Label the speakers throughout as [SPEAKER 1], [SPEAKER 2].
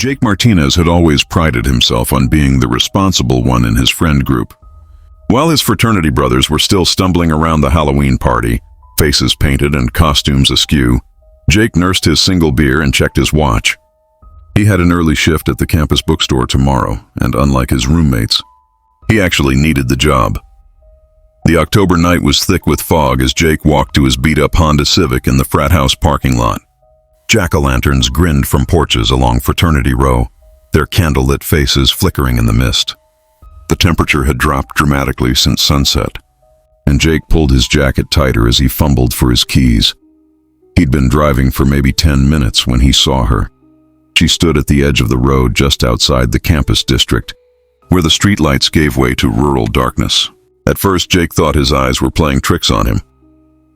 [SPEAKER 1] Jake Martinez had always prided himself on being the responsible one in his friend group. While his fraternity brothers were still stumbling around the Halloween party, faces painted and costumes askew, Jake nursed his single beer and checked his watch. He had an early shift at the campus bookstore tomorrow, and unlike his roommates, he actually needed the job. The October night was thick with fog as Jake walked to his beat-up Honda Civic in the frat house parking lot. Jack-o'-lanterns grinned from porches along Fraternity Row, their candlelit faces flickering in the mist. The temperature had dropped dramatically since sunset, and Jake pulled his jacket tighter as he fumbled for his keys. He'd been driving for maybe 10 minutes when he saw her. She stood at the edge of the road just outside the campus district, where the streetlights gave way to rural darkness. At first, Jake thought his eyes were playing tricks on him.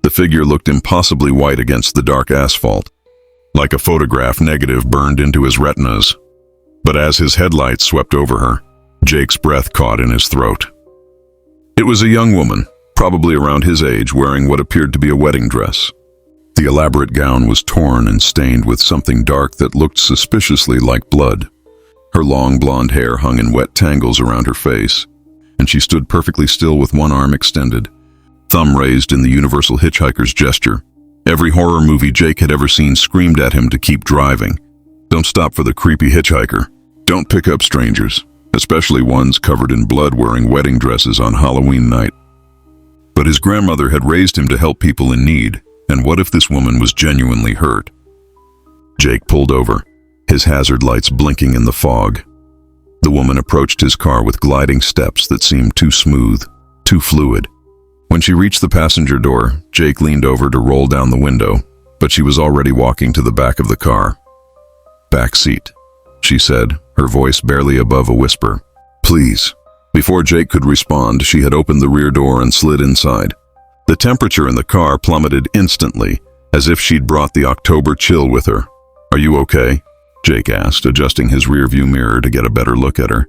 [SPEAKER 1] The figure looked impossibly white against the dark asphalt, like a photograph negative burned into his retinas. But as his headlights swept over her, Jake's breath caught in his throat. It was a young woman, probably around his age, wearing what appeared to be a wedding dress. The elaborate gown was torn and stained with something dark that looked suspiciously like blood. Her long blonde hair hung in wet tangles around her face, and she stood perfectly still with one arm extended, thumb raised in the universal hitchhiker's gesture. Every horror movie Jake had ever seen screamed at him to keep driving. Don't stop for the creepy hitchhiker. Don't pick up strangers, especially ones covered in blood wearing wedding dresses on Halloween night. But his grandmother had raised him to help people in need, and what if this woman was genuinely hurt? Jake pulled over, his hazard lights blinking in the fog. The woman approached his car with gliding steps that seemed too smooth, too fluid. When she reached the passenger door, Jake leaned over to roll down the window, but she was already walking to the back of the car. "Back seat," she said, her voice barely above a whisper. "Please." Before Jake could respond, she had opened the rear door and slid inside. The temperature in the car plummeted instantly, as if she'd brought the October chill with her. "Are you okay?" Jake asked, adjusting his rearview mirror to get a better look at her.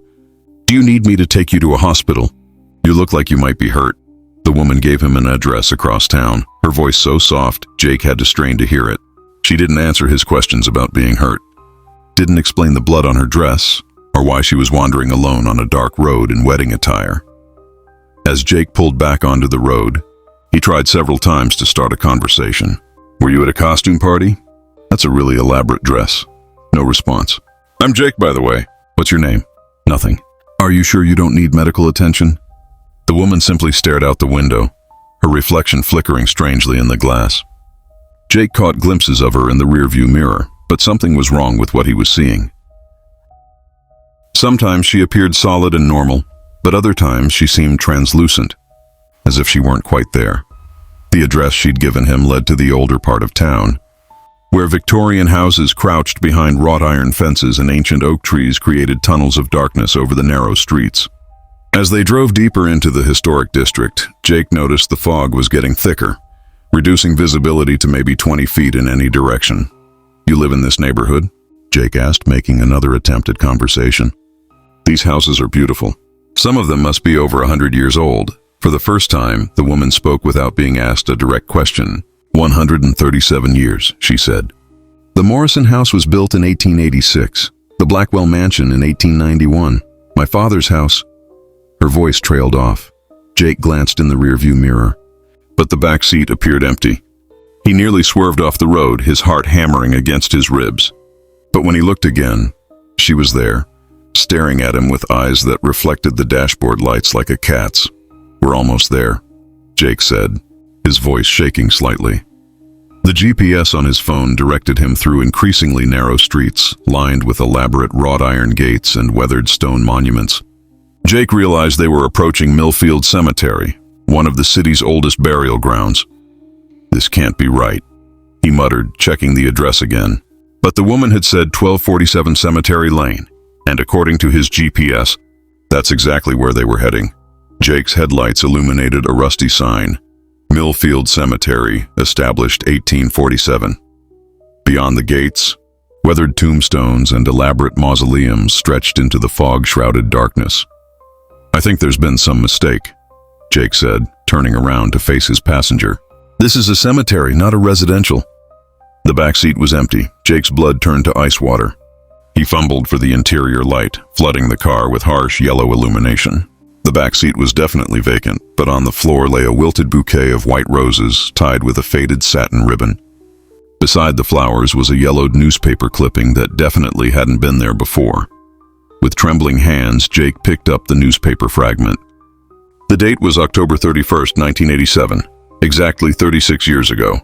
[SPEAKER 1] "Do you need me to take you to a hospital? You look like you might be hurt." The woman gave him an address across town, her voice so soft, Jake had to strain to hear it. She didn't answer his questions about being hurt, didn't explain the blood on her dress, or why she was wandering alone on a dark road in wedding attire. As Jake pulled back onto the road, he tried several times to start a conversation. "Were you at a costume party? That's a really elaborate dress." No response. "I'm Jake, by the way. What's your name?" Nothing. "Are you sure you don't need medical attention?" The woman simply stared out the window, her reflection flickering strangely in the glass. Jake caught glimpses of her in the rearview mirror, but something was wrong with what he was seeing. Sometimes she appeared solid and normal, but other times she seemed translucent, as if she weren't quite there. The address she'd given him led to the older part of town, where Victorian houses crouched behind wrought iron fences and ancient oak trees created tunnels of darkness over the narrow streets. As they drove deeper into the historic district, Jake noticed the fog was getting thicker, reducing visibility to maybe 20 feet in any direction. "You live in this neighborhood?" Jake asked, making another attempt at conversation. "These houses are beautiful. Some of them must be over 100 years old." For the first time, the woman spoke without being asked a direct question. 137 years, she said. "The Morrison house was built in 1886, the Blackwell mansion in 1891. My father's house..." Her voice trailed off. Jake glanced in the rearview mirror, but the back seat appeared empty. He nearly swerved off the road, his heart hammering against his ribs. But when he looked again, she was there, staring at him with eyes that reflected the dashboard lights like a cat's. "We're almost there," Jake said, his voice shaking slightly. The GPS on his phone directed him through increasingly narrow streets, lined with elaborate wrought iron gates and weathered stone monuments. Jake realized they were approaching Millfield Cemetery, one of the city's oldest burial grounds. "This can't be right," he muttered, checking the address again. But the woman had said 1247 Cemetery Lane, and according to his GPS, that's exactly where they were heading. Jake's headlights illuminated a rusty sign, "Millfield Cemetery, established 1847. Beyond the gates, weathered tombstones and elaborate mausoleums stretched into the fog-shrouded darkness. "I think there's been some mistake," Jake said, turning around to face his passenger. "This is a cemetery, not a residential." The back seat was empty. Jake's blood turned to ice water. He fumbled for the interior light, flooding the car with harsh yellow illumination. The back seat was definitely vacant, but on the floor lay a wilted bouquet of white roses tied with a faded satin ribbon. Beside the flowers was a yellowed newspaper clipping that definitely hadn't been there before. With trembling hands, Jake picked up the newspaper fragment. The date was October 31st, 1987, exactly 36 years ago.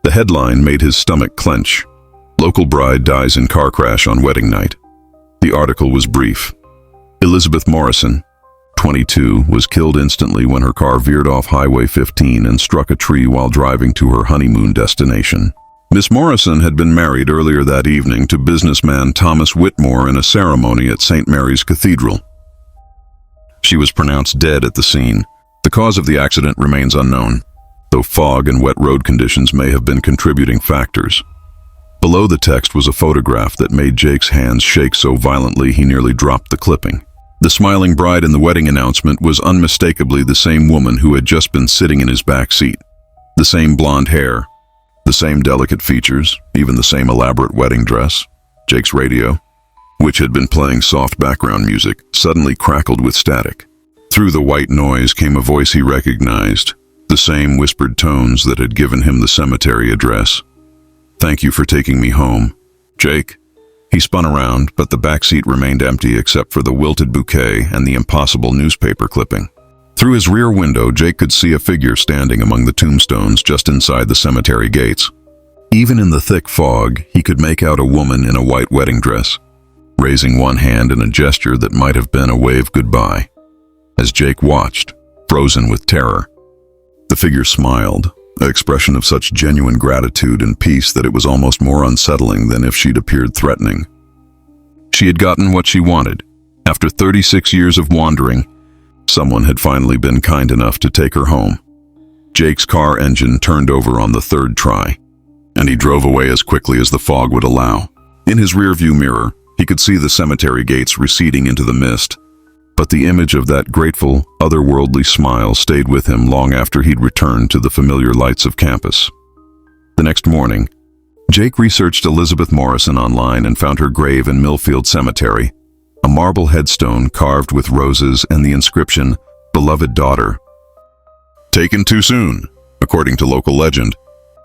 [SPEAKER 1] The headline made his stomach clench. Local bride dies in car crash on wedding night. The article was brief. Elizabeth Morrison, 22, was killed instantly when her car veered off Highway 15 and struck a tree while driving to her honeymoon destination. Miss Morrison had been married earlier that evening to businessman Thomas Whitmore in a ceremony at St. Mary's Cathedral. She was pronounced dead at the scene. The cause of the accident remains unknown, though fog and wet road conditions may have been contributing factors. Below the text was a photograph that made Jake's hands shake so violently he nearly dropped the clipping. The smiling bride in the wedding announcement was unmistakably the same woman who had just been sitting in his back seat. The same blonde hair, the same delicate features, even the same elaborate wedding dress. Jake's radio, which had been playing soft background music, suddenly crackled with static. Through the white noise came a voice he recognized, the same whispered tones that had given him the cemetery address. "Thank you for taking me home, Jake." He spun around, but the back seat remained empty except for the wilted bouquet and the impossible newspaper clipping. Through his rear window, Jake could see a figure standing among the tombstones just inside the cemetery gates. Even in the thick fog, he could make out a woman in a white wedding dress, raising one hand in a gesture that might have been a wave goodbye. As Jake watched, frozen with terror, the figure smiled, an expression of such genuine gratitude and peace that it was almost more unsettling than if she'd appeared threatening. She had gotten what she wanted. After 36 years of wandering, someone had finally been kind enough to take her home. Jake's car engine turned over on the third try, and he drove away as quickly as the fog would allow. In his rearview mirror, he could see the cemetery gates receding into the mist, but the image of that grateful, otherworldly smile stayed with him long after he'd returned to the familiar lights of campus. The next morning, Jake researched Elizabeth Morrison online and found her grave in Millfield Cemetery, a marble headstone carved with roses and the inscription, "Beloved Daughter." Taken too soon, according to local legend,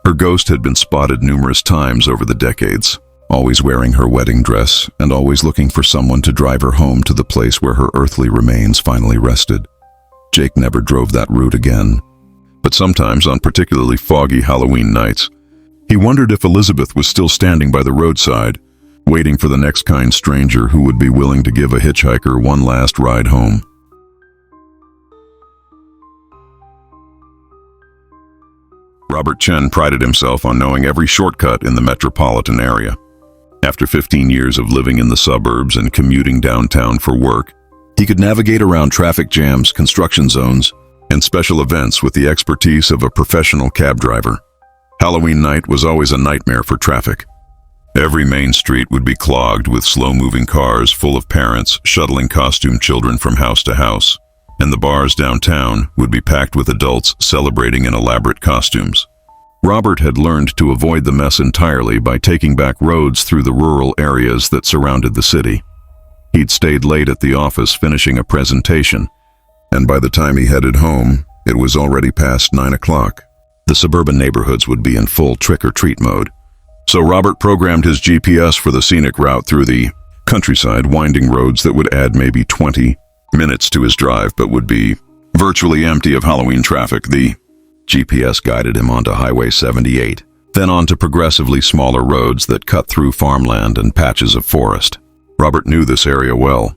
[SPEAKER 1] her ghost had been spotted numerous times over the decades, always wearing her wedding dress and always looking for someone to drive her home to the place where her earthly remains finally rested. Jake never drove that route again, but sometimes on particularly foggy Halloween nights, he wondered if Elizabeth was still standing by the roadside, waiting for the next kind stranger who would be willing to give a hitchhiker one last ride home. Robert Chen prided himself on knowing every shortcut in the metropolitan area. After 15 years of living in the suburbs and commuting downtown for work, he could navigate around traffic jams, construction zones, and special events with the expertise of a professional cab driver. Halloween night was always a nightmare for traffic. Every main street would be clogged with slow-moving cars full of parents shuttling costume children from house to house, and the bars downtown would be packed with adults celebrating in elaborate costumes. Robert had learned to avoid the mess entirely by taking back roads through the rural areas that surrounded the city. He'd stayed late at the office finishing a presentation, and by the time he headed home, it was already past 9 o'clock. The suburban neighborhoods would be in full trick-or-treat mode. So Robert programmed his GPS for the scenic route through the countryside, winding roads that would add maybe 20 minutes to his drive but would be virtually empty of Halloween traffic. The GPS guided him onto Highway 78, then onto progressively smaller roads that cut through farmland and patches of forest. Robert knew this area well.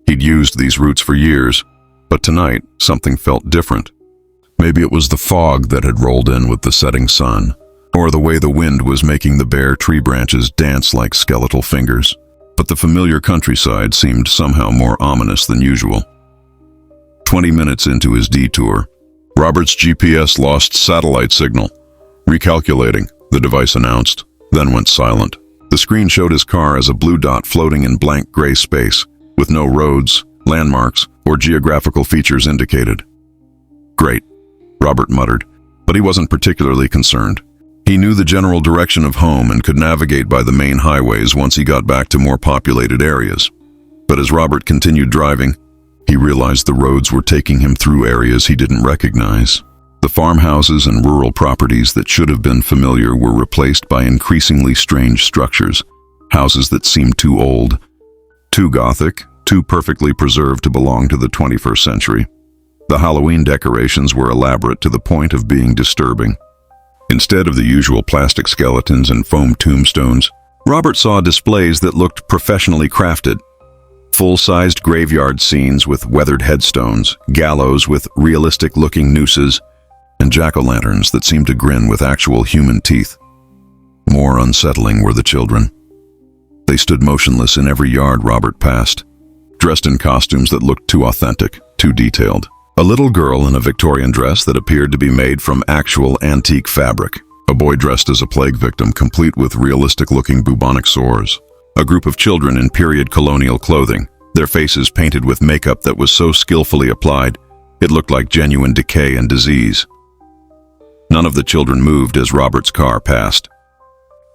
[SPEAKER 1] He'd used these routes for years, but tonight something felt different. Maybe it was the fog that had rolled in with the setting sun, or the way the wind was making the bare tree branches dance like skeletal fingers. But the familiar countryside seemed somehow more ominous than usual. 20 minutes into his detour, Robert's GPS lost satellite signal. Recalculating, the device announced, then went silent. The screen showed his car as a blue dot floating in blank gray space, with no roads, landmarks, or geographical features indicated. Great, Robert muttered, but he wasn't particularly concerned. He knew the general direction of home and could navigate by the main highways once he got back to more populated areas. But as Robert continued driving, he realized the roads were taking him through areas he didn't recognize. The farmhouses and rural properties that should have been familiar were replaced by increasingly strange structures, houses that seemed too old, too Gothic, too perfectly preserved to belong to the 21st century. The Halloween decorations were elaborate to the point of being disturbing. Instead of the usual plastic skeletons and foam tombstones, Robert saw displays that looked professionally crafted. Full-sized graveyard scenes with weathered headstones, gallows with realistic-looking nooses, and jack-o'-lanterns that seemed to grin with actual human teeth. More unsettling were the children. They stood motionless in every yard Robert passed, dressed in costumes that looked too authentic, too detailed. A little girl in a Victorian dress that appeared to be made from actual antique fabric. A boy dressed as a plague victim, complete with realistic-looking bubonic sores. A group of children in period colonial clothing, their faces painted with makeup that was so skillfully applied, it looked like genuine decay and disease. None of the children moved as Robert's car passed.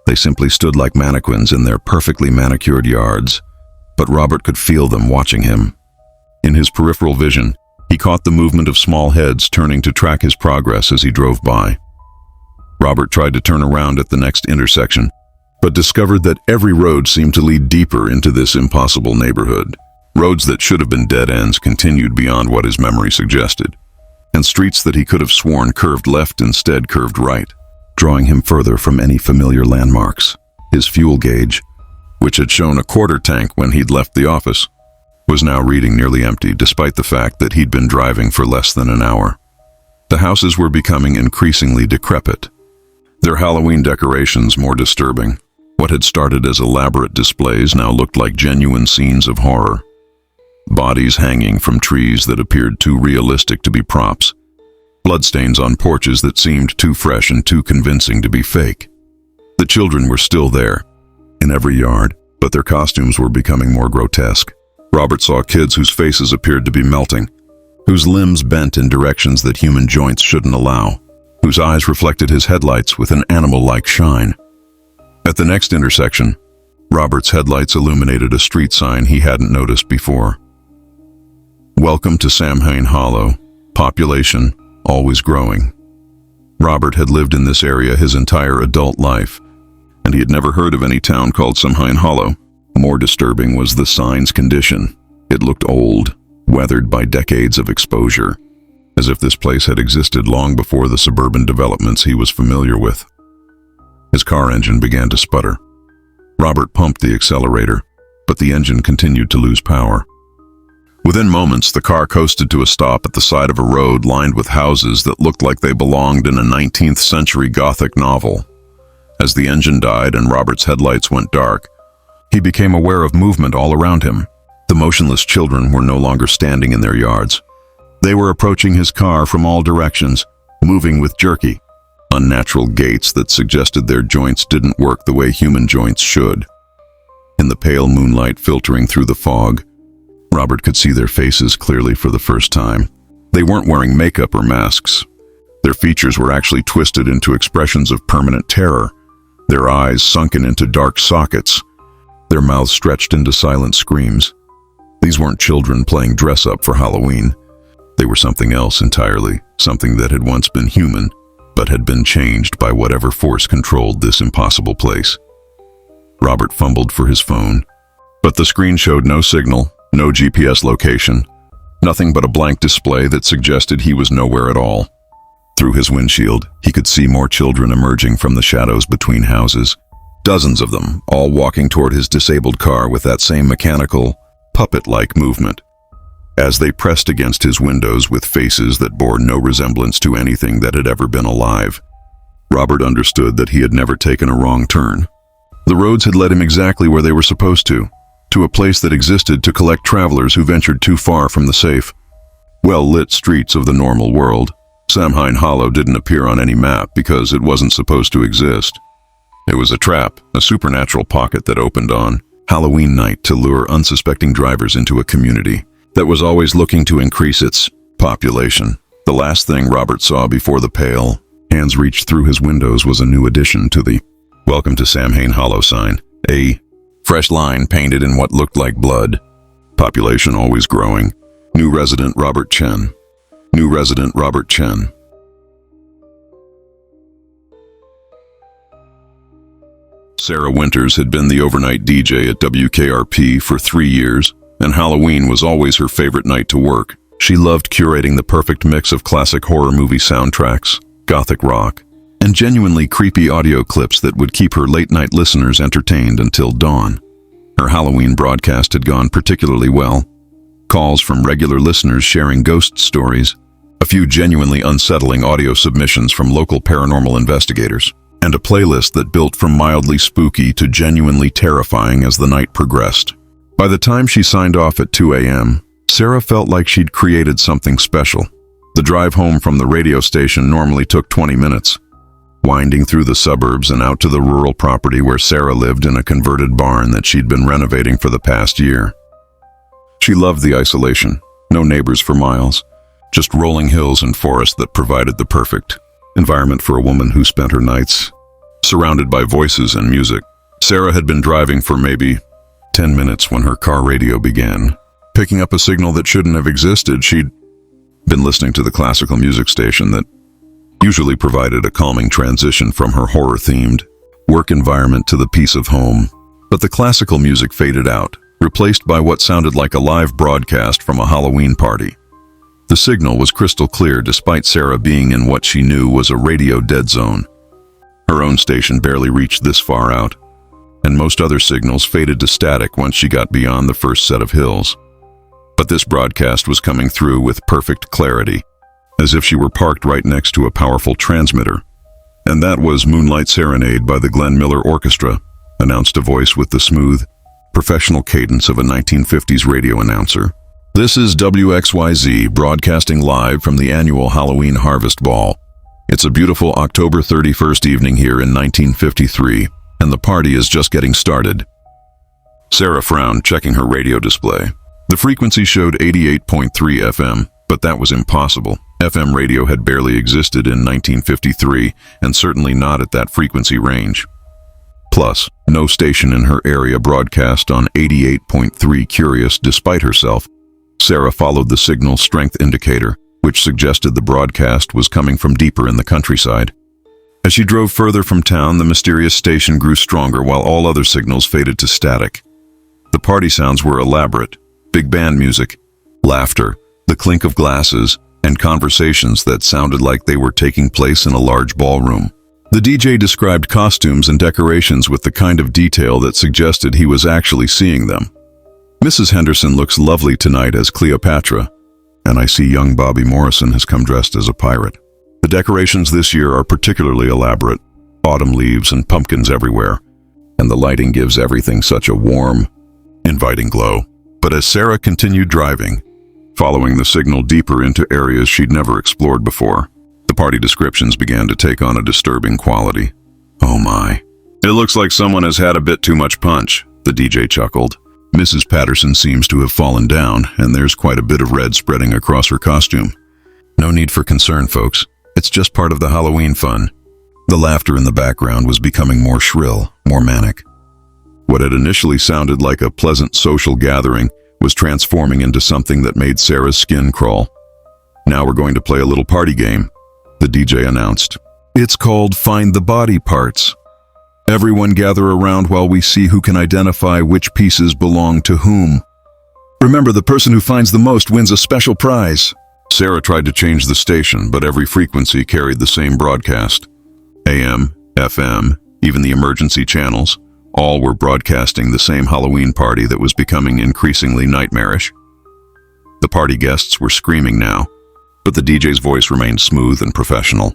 [SPEAKER 1] They simply stood like mannequins in their perfectly manicured yards, but Robert could feel them watching him. In his peripheral vision, he caught the movement of small heads turning to track his progress as he drove by. Robert tried to turn around at the next intersection, but discovered that every road seemed to lead deeper into this impossible neighborhood. Roads that should have been dead ends continued beyond what his memory suggested, and streets that he could have sworn curved left instead curved right, drawing him further from any familiar landmarks. His fuel gauge, which had shown a quarter tank when he'd left the office, was now reading nearly empty despite the fact that he'd been driving for less than an hour. The houses were becoming increasingly decrepit, their Halloween decorations more disturbing. What had started as elaborate displays now looked like genuine scenes of horror. Bodies hanging from trees that appeared too realistic to be props. Bloodstains on porches that seemed too fresh and too convincing to be fake. The children were still there, in every yard, but their costumes were becoming more grotesque. Robert saw kids whose faces appeared to be melting, whose limbs bent in directions that human joints shouldn't allow, whose eyes reflected his headlights with an animal-like shine. At the next intersection, Robert's headlights illuminated a street sign he hadn't noticed before. Welcome to Samhain Hollow. Population, always growing. Robert had lived in this area his entire adult life, and he had never heard of any town called Samhain Hollow. More disturbing was the sign's condition. It looked old, weathered by decades of exposure, as if this place had existed long before the suburban developments he was familiar with. His car engine began to sputter. Robert pumped the accelerator, but the engine continued to lose power. Within moments, the car coasted to a stop at the side of a road lined with houses that looked like they belonged in a 19th century Gothic novel. As the engine died and Robert's headlights went dark, he became aware of movement all around him. The motionless children were no longer standing in their yards. They were approaching his car from all directions, moving with jerky, unnatural gaits that suggested their joints didn't work the way human joints should. In the pale moonlight filtering through the fog, Robert could see their faces clearly for the first time. They weren't wearing makeup or masks. Their features were actually twisted into expressions of permanent terror, their eyes sunken into dark sockets, their mouths stretched into silent screams. These weren't children playing dress-up for Halloween. They were something else entirely, something that had once been human, but had been changed by whatever force controlled this impossible place. Robert fumbled for his phone, but the screen showed no signal, no GPS location, nothing but a blank display that suggested he was nowhere at all. Through his windshield, he could see more children emerging from the shadows between houses, dozens of them, all walking toward his disabled car with that same mechanical, puppet-like movement. As they pressed against his windows with faces that bore no resemblance to anything that had ever been alive, Robert understood that he had never taken a wrong turn. The roads had led him exactly where they were supposed to a place that existed to collect travelers who ventured too far from the safe, well-lit streets of the normal world. Samhain Hollow didn't appear on any map because it wasn't supposed to exist. It was a trap, a supernatural pocket that opened on Halloween night to lure unsuspecting drivers into a community that was always looking to increase its population. The last thing Robert saw before the pale, Hands reached through his windows was a new addition to the "Welcome to Samhain Hollow" sign. A fresh line painted in what looked like blood. Population always growing. New resident Robert Chen. New resident Robert Chen. Sarah Winters had been the overnight DJ at WKRP for 3 years, and Halloween was always her favorite night to work. She loved curating the perfect mix of classic horror movie soundtracks, gothic rock, and genuinely creepy audio clips that would keep her late-night listeners entertained until dawn. Her Halloween broadcast had gone particularly well. Calls from regular listeners sharing ghost stories, a few genuinely unsettling audio submissions from local paranormal investigators, and a playlist that built from mildly spooky to genuinely terrifying as the night progressed. By the time she signed off at 2 a.m., Sarah felt like she'd created something special. The drive home from the radio station normally took 20 minutes, winding through the suburbs and out to the rural property where Sarah lived in a converted barn that she'd been renovating for the past year. She loved the isolation, no neighbors for miles, just rolling hills and forest that provided the perfect environment for a woman who spent her nights surrounded by voices and music. Sarah had been driving for maybe 10 minutes when her car radio began. Picking up a signal that shouldn't have existed, she'd been listening to the classical music station that usually provided a calming transition from her horror-themed work environment to the peace of home. But the classical music faded out, replaced by what sounded like a live broadcast from a Halloween party. The signal was crystal clear despite Sarah being in what she knew was a radio dead zone. Her own station barely reached this far out, and most other signals faded to static once she got beyond the first set of hills. But this broadcast was coming through with perfect clarity, as if she were parked right next to a powerful transmitter. And that was Moonlight Serenade by the Glenn Miller Orchestra, announced a voice with the smooth, professional cadence of a 1950s radio announcer. This is WXYZ broadcasting live from the annual Halloween Harvest Ball. It's a beautiful October 31st evening here in 1953, and the party is just getting started. Sarah frowned, checking her radio display. The frequency showed 88.3 FM, but that was impossible. FM radio had barely existed in 1953, and certainly not at that frequency range. Plus, no station in her area broadcast on 88.3. Curious, despite herself, Sarah followed the signal strength indicator, which suggested the broadcast was coming from deeper in the countryside. As she drove further from town, the mysterious station grew stronger while all other signals faded to static. The party sounds were elaborate: big band music, laughter, the clink of glasses, and conversations that sounded like they were taking place in a large ballroom. The DJ described costumes and decorations with the kind of detail that suggested he was actually seeing them. "Mrs. Henderson looks lovely tonight as Cleopatra, and I see young Bobby Morrison has come dressed as a pirate. The decorations this year are particularly elaborate, autumn leaves and pumpkins everywhere, and the lighting gives everything such a warm, inviting glow." But as Sarah continued driving, following the signal deeper into areas she'd never explored before, the party descriptions began to take on a disturbing quality. "Oh my. It looks like someone has had a bit too much punch," the DJ chuckled. "Mrs. Patterson seems to have fallen down, and there's quite a bit of red spreading across her costume. No need for concern, folks. It's just part of the Halloween fun." The laughter in the background was becoming more shrill, more manic. What had initially sounded like a pleasant social gathering was transforming into something that made Sarah's skin crawl. "Now we're going to play a little party game," the DJ announced. "It's called Find the Body Parts. Everyone gather around while we see who can identify which pieces belong to whom. Remember, the person who finds the most wins a special prize." Sarah tried to change the station, but every frequency carried the same broadcast. AM, FM, even the emergency channels, all were broadcasting the same Halloween party that was becoming increasingly nightmarish. The party guests were screaming now, but the DJ's voice remained smooth and professional,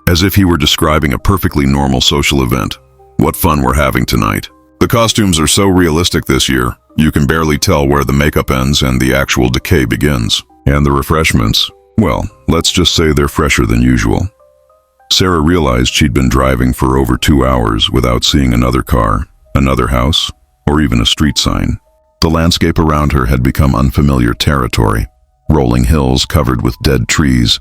[SPEAKER 1] as if he were describing a perfectly normal social event. "What fun we're having tonight. The costumes are so realistic this year, you can barely tell where the makeup ends and the actual decay begins. And the refreshments, well, let's just say they're fresher than usual." Sarah realized she'd been driving for over 2 hours without seeing another car, another house, or even a street sign. The landscape around her had become unfamiliar territory: rolling hills covered with dead trees,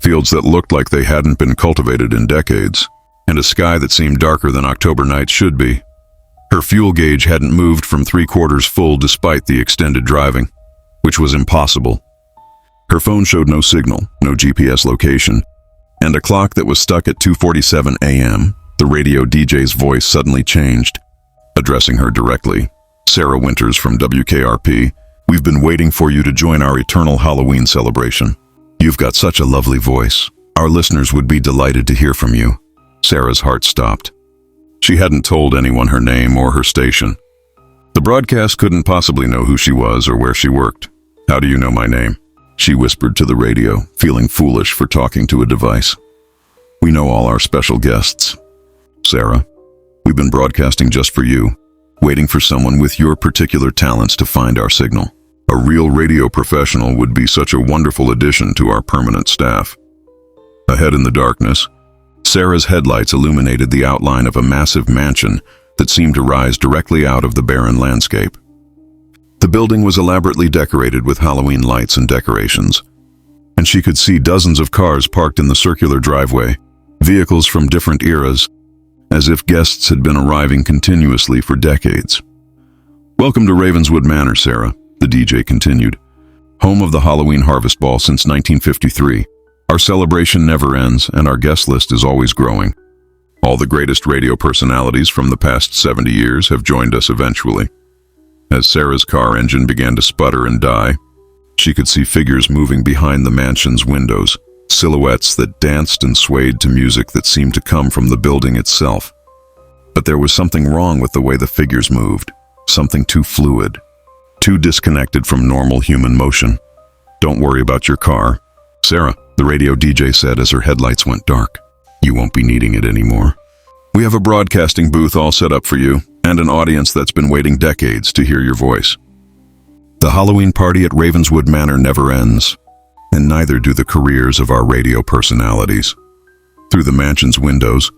[SPEAKER 1] fields that looked like they hadn't been cultivated in decades, and a sky that seemed darker than October nights should be. Her fuel gauge hadn't moved from 3/4 full despite the extended driving, which was impossible. Her phone showed no signal, no GPS location, and a clock that was stuck at 2:47 a.m. The radio DJ's voice suddenly changed, addressing her directly. "Sarah Winters from WKRP, we've been waiting for you to join our eternal Halloween celebration. You've got such a lovely voice. Our listeners would be delighted to hear from you." Sarah's heart stopped. She hadn't told anyone her name or her station. The broadcast couldn't possibly know who she was or where she worked. "How do you know my name?" she whispered to the radio, feeling foolish for talking to a device. "We know all our special guests. Sarah, we've been broadcasting just for you, waiting for someone with your particular talents to find our signal. A real radio professional would be such a wonderful addition to our permanent staff." Ahead in the darkness, Sarah's headlights illuminated the outline of a massive mansion that seemed to rise directly out of the barren landscape. The building was elaborately decorated with Halloween lights and decorations, and she could see dozens of cars parked in the circular driveway, vehicles from different eras, as if guests had been arriving continuously for decades. "Welcome to Ravenswood Manor, Sarah," the DJ continued. "Home of the Halloween Harvest Ball since 1953. Our celebration never ends, and our guest list is always growing. All the greatest radio personalities from the past 70 years have joined us eventually." As Sarah's car engine began to sputter and die, she could see figures moving behind the mansion's windows, silhouettes that danced and swayed to music that seemed to come from the building itself. But there was something wrong with the way the figures moved, something too fluid, too disconnected from normal human motion. "Don't worry about your car, Sarah," the radio DJ said as her headlights went dark. "You won't be needing it anymore. We have a broadcasting booth all set up for you, and an audience that's been waiting decades to hear your voice. The Halloween party at Ravenswood Manor never ends, and neither do the careers of our radio personalities." Through the mansion's windows,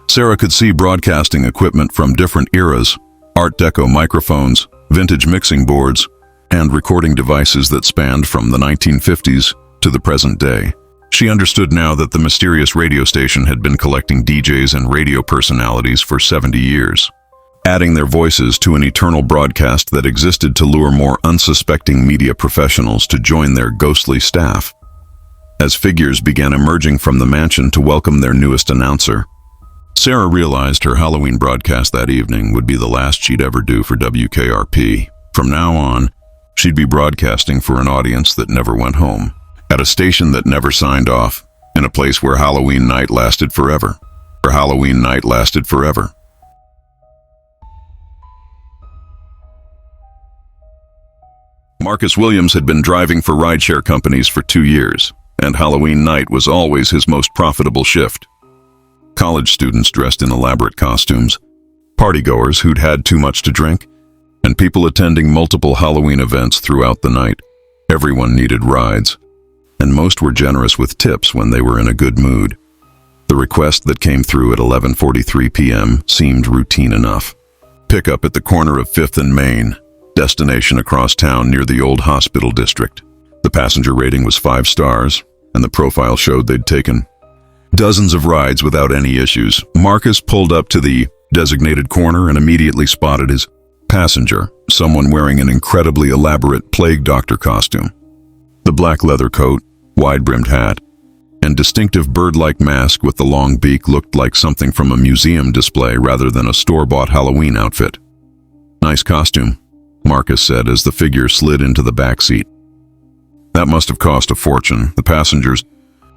[SPEAKER 1] Sarah could see broadcasting equipment from different eras, Art Deco microphones, vintage mixing boards, and recording devices that spanned from the 1950s to the present day. She understood now that the mysterious radio station had been collecting DJs and radio personalities for 70 years, adding their voices to an eternal broadcast that existed to lure more unsuspecting media professionals to join their ghostly staff. As figures began emerging from the mansion to welcome their newest announcer, Sarah realized her Halloween broadcast that evening would be the last she'd ever do for WKRP. From now on, she'd be broadcasting for an audience that never went home, at a station that never signed off, in a place where Halloween night lasted forever. Her Halloween night lasted forever. Marcus Williams had been driving for rideshare companies for 2 years, and Halloween night was always his most profitable shift. College students dressed in elaborate costumes, partygoers who'd had too much to drink, and people attending multiple Halloween events throughout the night. Everyone needed rides, and most were generous with tips when they were in a good mood. The request that came through at 11:43 p.m. seemed routine enough. Pickup at the corner of 5th and Main, destination across town near the old hospital district. The passenger rating was 5 stars, and the profile showed they'd taken dozens of rides without any issues. Marcus pulled up to the designated corner and immediately spotted his passenger, someone wearing an incredibly elaborate plague doctor costume. The black leather coat, wide-brimmed hat, and distinctive bird-like mask with the long beak looked like something from a museum display rather than a store-bought Halloween outfit. "Nice costume," Marcus said as the figure slid into the back seat. "That must have cost a fortune." The passenger's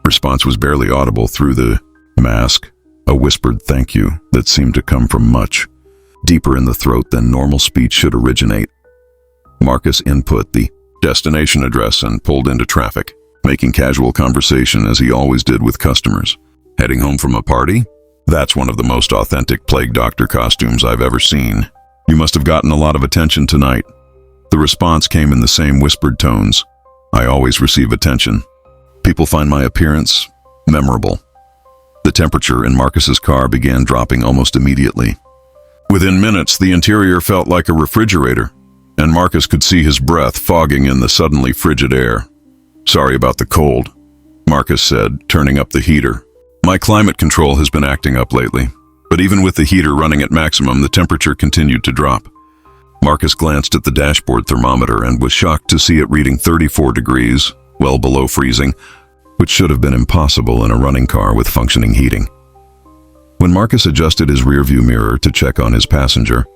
[SPEAKER 1] response was barely audible through the mask, a whispered thank you that seemed to come from much deeper in the throat than normal speech should originate. Marcus input the destination address and pulled into traffic, making casual conversation as he always did with customers. "Heading home from a party? That's one of the most authentic plague doctor costumes I've ever seen. You must have gotten a lot of attention tonight." The response came in the same whispered tones. "I always receive attention. People find my appearance memorable." The temperature in Marcus's car began dropping almost immediately. Within minutes, the interior felt like a refrigerator, and Marcus could see his breath fogging in the suddenly frigid air. "Sorry about the cold," Marcus said, turning up the heater. My climate control has been acting up lately, but even with the heater running at maximum, the temperature continued to drop. Marcus glanced at the dashboard thermometer and was shocked to see it reading 34 degrees, well below freezing, which should have been impossible in a running car with functioning heating. When Marcus adjusted his rearview mirror to check on his passenger,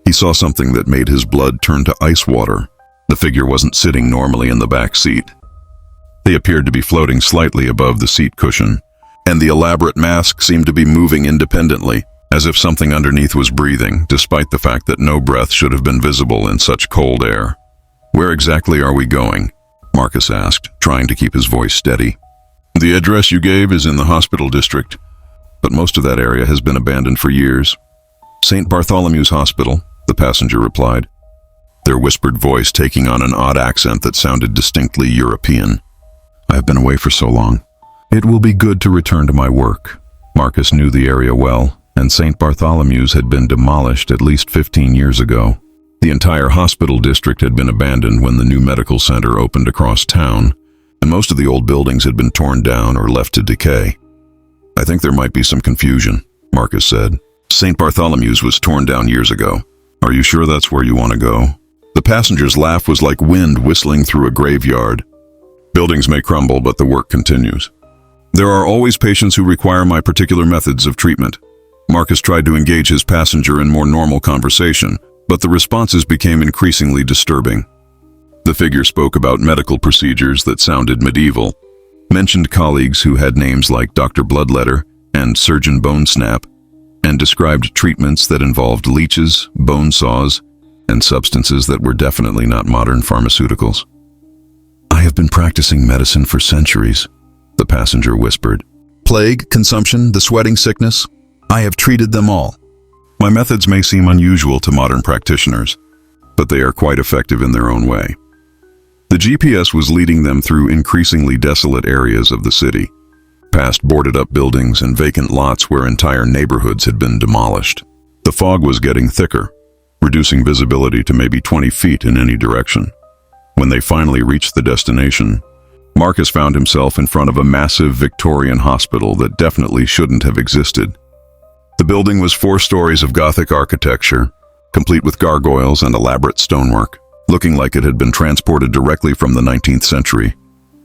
[SPEAKER 1] he saw something that made his blood turn to ice water. The figure wasn't sitting normally in the back seat. They appeared to be floating slightly above the seat cushion, and the elaborate mask seemed to be moving independently, as if something underneath was breathing, despite the fact that no breath should have been visible in such cold air. Where exactly are we going? Marcus asked, trying to keep his voice steady. The address you gave is in the hospital district, but most of that area has been abandoned for years. St. Bartholomew's Hospital, the passenger replied, their whispered voice taking on an odd accent that sounded distinctly European. I have been away for so long. It will be good to return to my work. Marcus knew the area well, and St. Bartholomew's had been demolished at least 15 years ago. The entire hospital district had been abandoned when the new medical center opened across town, and most of the old buildings had been torn down or left to decay. I think there might be some confusion, Marcus said. St. Bartholomew's was torn down years ago. Are you sure that's where you want to go? The passenger's laugh was like wind whistling through a graveyard. Buildings may crumble, but the work continues. There are always patients who require my particular methods of treatment. Marcus tried to engage his passenger in more normal conversation, but the responses became increasingly disturbing. The figure spoke about medical procedures that sounded medieval, mentioned colleagues who had names like Dr. Bloodletter and Surgeon Bone Snap, and described treatments that involved leeches, bone saws, and substances that were definitely not modern pharmaceuticals. I have been practicing medicine for centuries, the passenger whispered. Plague, consumption, the sweating sickness, I have treated them all. My methods may seem unusual to modern practitioners, but they are quite effective in their own way. The GPS was leading them through increasingly desolate areas of the city, past boarded-up buildings and vacant lots where entire neighborhoods had been demolished. The fog was getting thicker, reducing visibility to maybe 20 feet in any direction. When they finally reached the destination, Marcus found himself in front of a massive Victorian hospital that definitely shouldn't have existed. The building was 4 stories of Gothic architecture, complete with gargoyles and elaborate stonework, looking like it had been transported directly from the 19th century.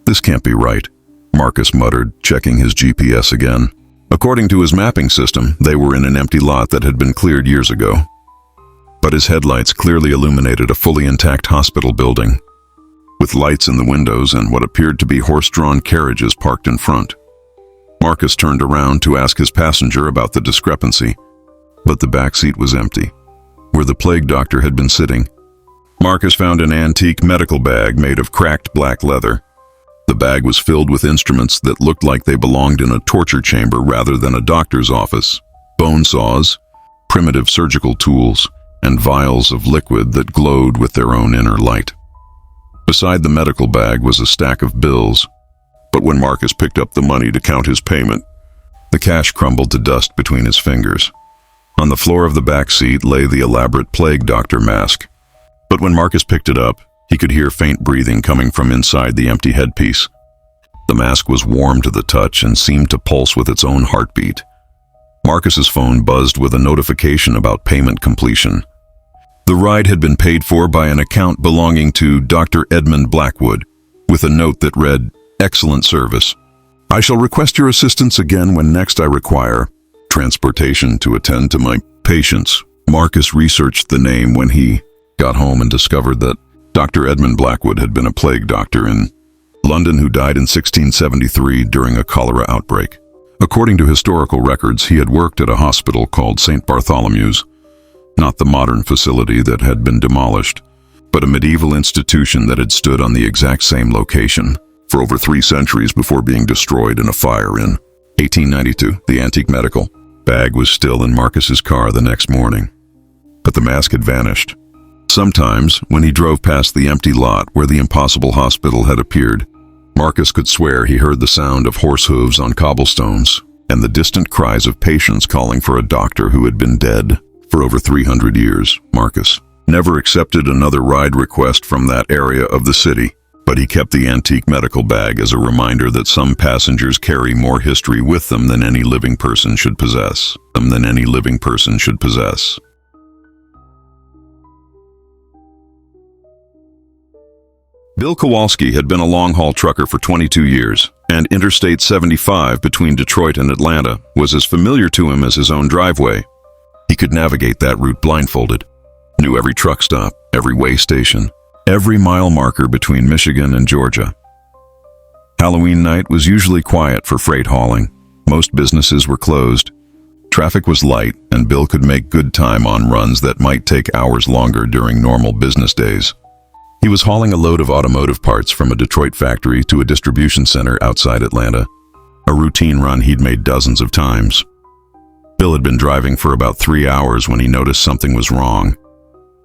[SPEAKER 1] This can't be right, Marcus muttered, checking his GPS again. According to his mapping system, they were in an empty lot that had been cleared years ago. But his headlights clearly illuminated a fully intact hospital building, with lights in the windows and what appeared to be horse-drawn carriages parked in front. Marcus turned around to ask his passenger about the discrepancy, but the back seat was empty, where the plague doctor had been sitting. Marcus found an antique medical bag made of cracked black leather. The bag was filled with instruments that looked like they belonged in a torture chamber rather than a doctor's office. Bone saws, primitive surgical tools, and vials of liquid that glowed with their own inner light. Beside the medical bag was a stack of bills, but when Marcus picked up the money to count his payment, the cash crumbled to dust between his fingers. On the floor of the back seat lay the elaborate plague doctor mask, but when Marcus picked it up, he could hear faint breathing coming from inside the empty headpiece. The mask was warm to the touch and seemed to pulse with its own heartbeat. Marcus's phone buzzed with a notification about payment completion. The ride had been paid for by an account belonging to Dr. Edmund Blackwood, with a note that read, "Excellent service. I shall request your assistance again when next I require transportation to attend to my patients." Marcus researched the name when he got home and discovered that Dr. Edmund Blackwood had been a plague doctor in London who died in 1673 during a cholera outbreak. According to historical records, he had worked at a hospital called St. Bartholomew's, not the modern facility that had been demolished, but a medieval institution that had stood on the exact same location for over 3 centuries before being destroyed in a fire in 1892. The antique medical bag was still in Marcus's car the next morning, but the mask had vanished. Sometimes, when he drove past the empty lot where the impossible hospital had appeared, Marcus could swear he heard the sound of horse hooves on cobblestones and the distant cries of patients calling for a doctor who had been dead for over 300 years. Marcus never accepted another ride request from that area of the city. But he kept the antique medical bag as a reminder that some passengers carry more history with them than any living person should possess. Bill Kowalski had been a long-haul trucker for 22 years, and Interstate 75 between Detroit and Atlanta was as familiar to him as his own driveway. He could navigate that route blindfolded, knew every truck stop, every way station, every mile marker between Michigan and Georgia. Halloween night was usually quiet for freight hauling. Most businesses were closed. Traffic was light, and Bill could make good time on runs that might take hours longer during normal business days. He was hauling a load of automotive parts from a Detroit factory to a distribution center outside Atlanta, a routine run he'd made dozens of times. Bill had been driving for about 3 hours when he noticed something was wrong.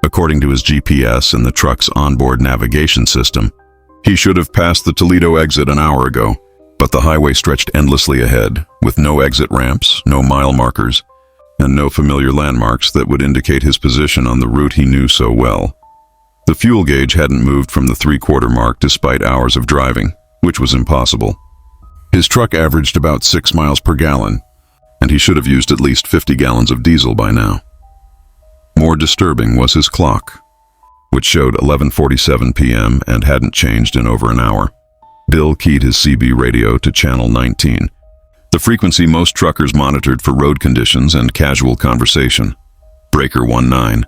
[SPEAKER 1] According to his GPS and the truck's onboard navigation system, he should have passed the Toledo exit an hour ago, but the highway stretched endlessly ahead, with no exit ramps, no mile markers, and no familiar landmarks that would indicate his position on the route he knew so well. The fuel gauge hadn't moved from the 3/4 mark despite hours of driving, which was impossible. His truck averaged about 6 miles per gallon, and he should have used at least 50 gallons of diesel by now. More disturbing was his clock, which showed 11:47 p.m. and hadn't changed in over an hour. Bill keyed his CB radio to channel 19, the frequency most truckers monitored for road conditions and casual conversation. Breaker 19.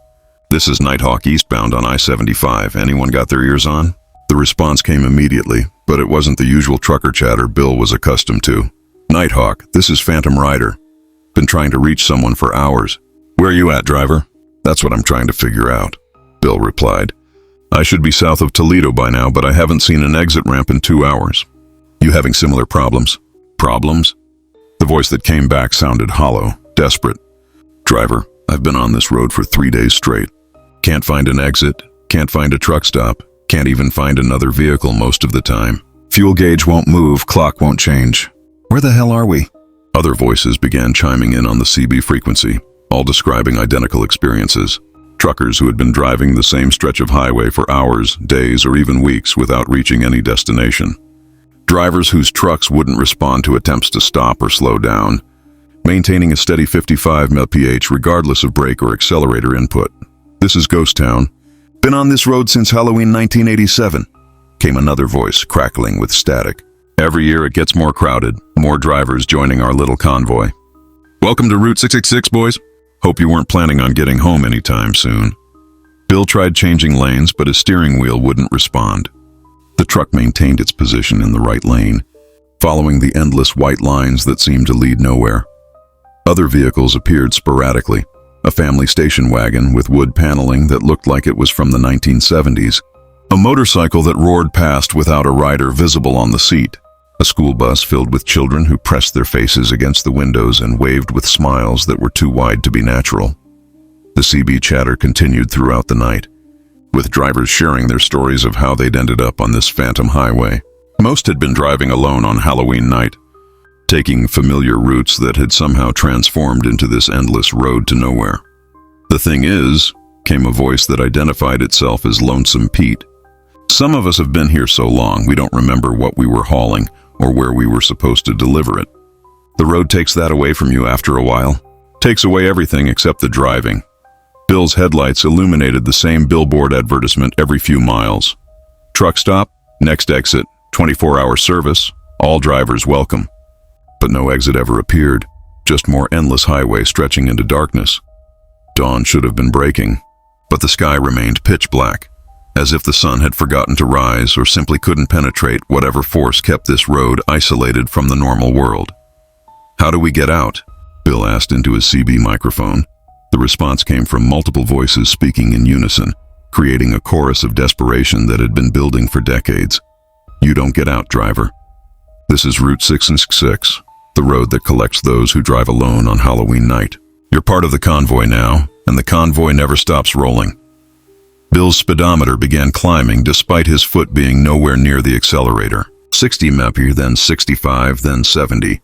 [SPEAKER 1] This is Nighthawk eastbound on I-75. Anyone got their ears on? The response came immediately, but it wasn't the usual trucker chatter Bill was accustomed to. Nighthawk, this is Phantom Rider. Been trying to reach someone for hours. Where you at, driver? That's what I'm trying to figure out, Bill replied. I should be south of Toledo by now, but I haven't seen an exit ramp in 2 hours. You having similar problems? Problems? The voice that came back sounded hollow, desperate. Driver, I've been on this road for 3 days straight. Can't find an exit, can't find a truck stop, can't even find another vehicle most of the time. Fuel gauge won't move, clock won't change. Where the hell are we? Other voices began chiming in on the CB frequency, all describing identical experiences. Truckers who had been driving the same stretch of highway for hours, days, or even weeks without reaching any destination. Drivers whose trucks wouldn't respond to attempts to stop or slow down, maintaining a steady 55 mph regardless of brake or accelerator input. This is Ghost Town. Been on this road since Halloween 1987, came another voice, crackling with static. Every year it gets more crowded, more drivers joining our little convoy. Welcome to Route 666, boys. Hope you weren't planning on getting home anytime soon. Bill tried changing lanes, but his steering wheel wouldn't respond. The truck maintained its position in the right lane, following the endless white lines that seemed to lead nowhere. Other vehicles appeared sporadically. A family station wagon with wood paneling that looked like it was from the 1970s. A motorcycle that roared past without a rider visible on the seat. A school bus filled with children who pressed their faces against the windows and waved with smiles that were too wide to be natural. The CB chatter continued throughout the night, with drivers sharing their stories of how they'd ended up on this phantom highway. Most had been driving alone on Halloween night, taking familiar routes that had somehow transformed into this endless road to nowhere. The thing is, came a voice that identified itself as Lonesome Pete. Some of us have been here so long we don't remember what we were hauling or where we were supposed to deliver it. The road takes that away from you after a while. Takes away everything except the driving. Bill's headlights illuminated the same billboard advertisement every few miles. Truck stop, next exit, 24-hour service, all drivers welcome. But no exit ever appeared, just more endless highway stretching into darkness. Dawn should have been breaking, but the sky remained pitch black, as if the sun had forgotten to rise or simply couldn't penetrate whatever force kept this road isolated from the normal world. How do we get out? Bill asked into his CB microphone. The response came from multiple voices speaking in unison, creating a chorus of desperation that had been building for decades. You don't get out, driver. This is Route 666. The road that collects those who drive alone on Halloween night. You're part of the convoy now, and the convoy never stops rolling. Bill's speedometer began climbing despite his foot being nowhere near the accelerator. 60 mph, then 65, then 70.